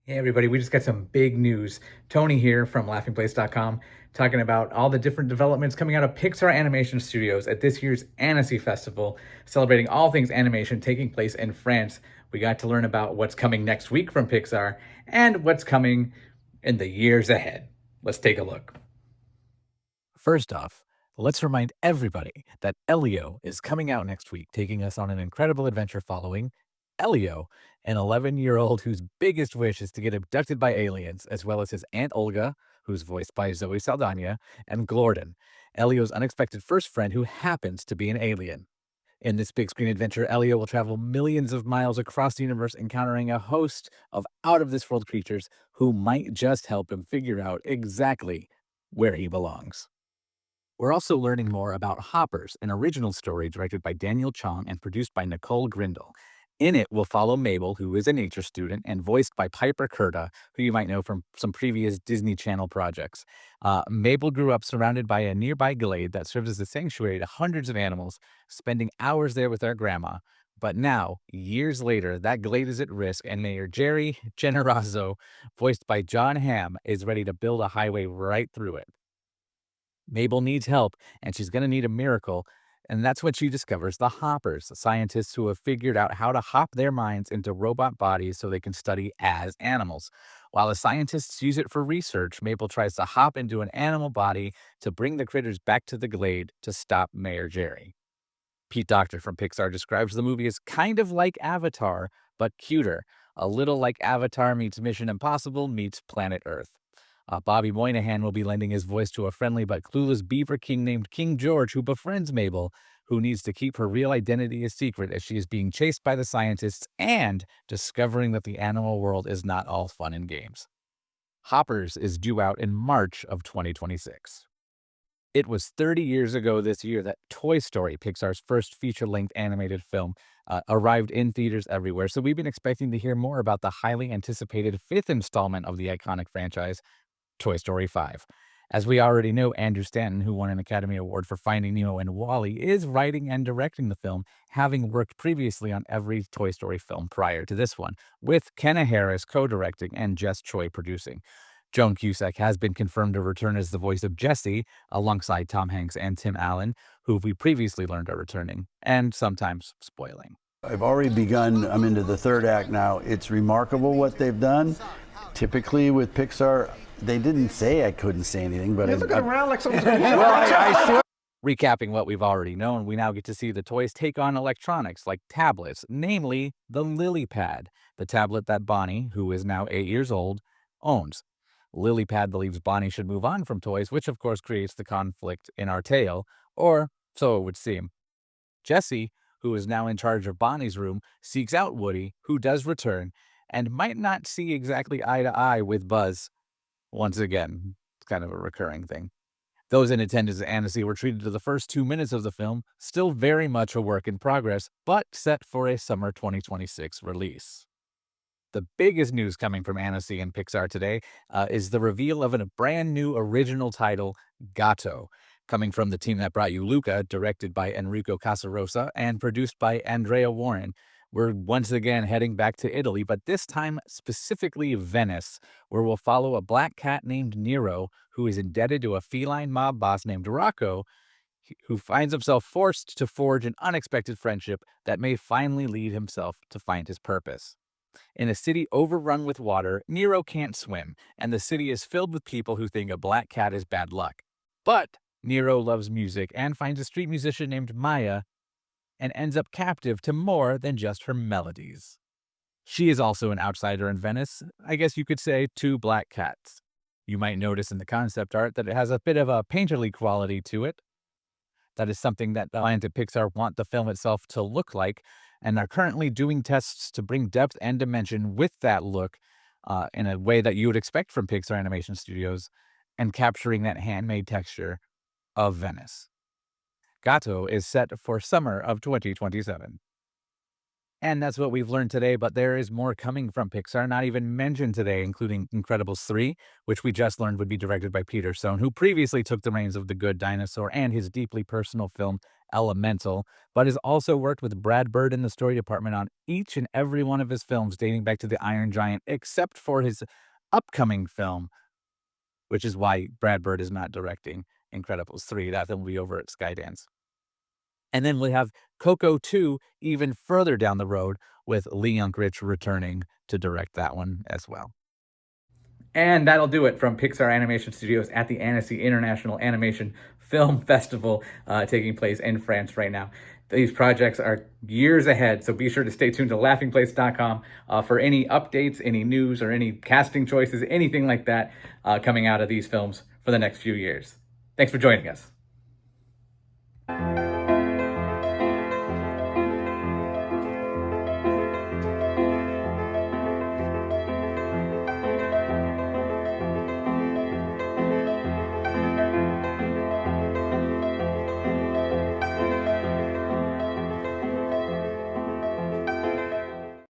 Hey everybody, we just got some big news. Tony here from laughingplace.com talking about all the different developments coming out of Pixar Animation Studios at this year's Annecy Festival, celebrating all things animation taking place in France. We got to learn about what's coming next week from Pixar and what's coming in the years ahead. Let's take a look. First off, let's remind everybody that Elio is coming out next week, taking us on an incredible adventure following Elio, an 11-year-old whose biggest wish is to get abducted by aliens, as well as his Aunt Olga, who's voiced by Zoe Saldana, and Glorden, Elio's unexpected first friend who happens to be an alien. In this big screen adventure, Elio will travel millions of miles across the universe, encountering a host of out of this world creatures who might just help him figure out exactly where he belongs. We're also learning more about Hoppers, an original story directed by Daniel Chong and produced by Nicole Grindle. In it, we'll follow Mabel, who is a nature student, and voiced by Piper Curda, who you might know from some previous Disney Channel projects. Mabel grew up surrounded by a nearby glade that serves as a sanctuary to hundreds of animals, spending hours there with our grandma. But now, years later, that glade is at risk, and Mayor Jerry Generazzo, voiced by John Hamm, is ready to build a highway right through it. Mabel needs help, and she's going to need a miracle. And that's when she discovers the Hoppers, scientists who have figured out how to hop their minds into robot bodies so they can study as animals. While the scientists use it for research, Mabel tries to hop into an animal body to bring the critters back to the glade to stop Mayor Jerry. Pete Docter from Pixar describes the movie as kind of like Avatar, but cuter. A little like Avatar meets Mission Impossible meets Planet Earth. Bobby Moynihan will be lending his voice to a friendly but clueless beaver king named King George, who befriends Mabel, who needs to keep her real identity a secret as she is being chased by the scientists and discovering that the animal world is not all fun and games. Hoppers is due out in March of 2026. It was 30 years ago this year that Toy Story, Pixar's first feature length animated film, arrived in theaters everywhere. So we've been expecting to hear more about the highly anticipated fifth installment of the iconic franchise, Toy Story 5. As we already know, Andrew Stanton, who won an Academy Award for Finding Nemo and Wall-E, is writing and directing the film, having worked previously on every Toy Story film prior to this one, with Kenna Harris co-directing and Jess Choi producing. Joan Cusack has been confirmed to return as the voice of Jessie, alongside Tom Hanks and Tim Allen, who we previously learned are returning, and sometimes spoiling. I've already begun, I'm into the third act now. It's remarkable what they've done. Typically with Pixar, they didn't say I couldn't say anything, but You're looking around like someone's going to well, I swear. Recapping what we've already known, we now get to see the toys take on electronics like tablets, namely the Lily Pad, the tablet that Bonnie, who is now 8 years old, owns. Lily Pad believes Bonnie should move on from toys, which of course creates the conflict in our tale, or so it would seem. Jessie, who is now in charge of Bonnie's room, seeks out Woody, who does return, and might not see exactly eye to eye with Buzz. Once again, it's kind of a recurring thing. Those in attendance at Annecy were treated to the first 2 minutes of the film, still very much a work in progress, but set for a summer 2026 release. The biggest news coming from Annecy and Pixar today is the reveal of a brand new original title, Gatto, coming from the team that brought you Luca, directed by Enrico Casarosa and produced by Andrea Warren. We're once again heading back to Italy, but this time specifically Venice, where we'll follow a black cat named Nero, who is indebted to a feline mob boss named Rocco, who finds himself forced to forge an unexpected friendship that may finally lead himself to find his purpose. In a city overrun with water, Nero can't swim, and the city is filled with people who think a black cat is bad luck. But Nero loves music and finds a street musician named Maya and ends up captive to more than just her melodies. She is also an outsider in Venice, I guess you could say two black cats. You might notice in the concept art that it has a bit of a painterly quality to it. That is something that the Lions at Pixar want the film itself to look like, and are currently doing tests to bring depth and dimension with that look in a way that you would expect from Pixar Animation Studios, and capturing that handmade texture of Venice. Gatto is set for summer of 2027. And that's what we've learned today, but there is more coming from Pixar, not even mentioned today, including Incredibles 3, which we just learned would be directed by Peter Sohn, who previously took the reins of The Good Dinosaur and his deeply personal film Elemental, but has also worked with Brad Bird in the story department on each and every one of his films dating back to the Iron Giant, except for his upcoming film, which is why Brad Bird is not directing Incredibles 3. That film will be over at Skydance. And then we have Coco 2 even further down the road with Lee Unkrich returning to direct that one as well. And that'll do it from Pixar Animation Studios at the Annecy International Animation Film Festival taking place in France right now. These projects are years ahead, so be sure to stay tuned to laughingplace.com for any updates, any news, or any casting choices, anything like that coming out of these films for the next few years. Thanks for joining us.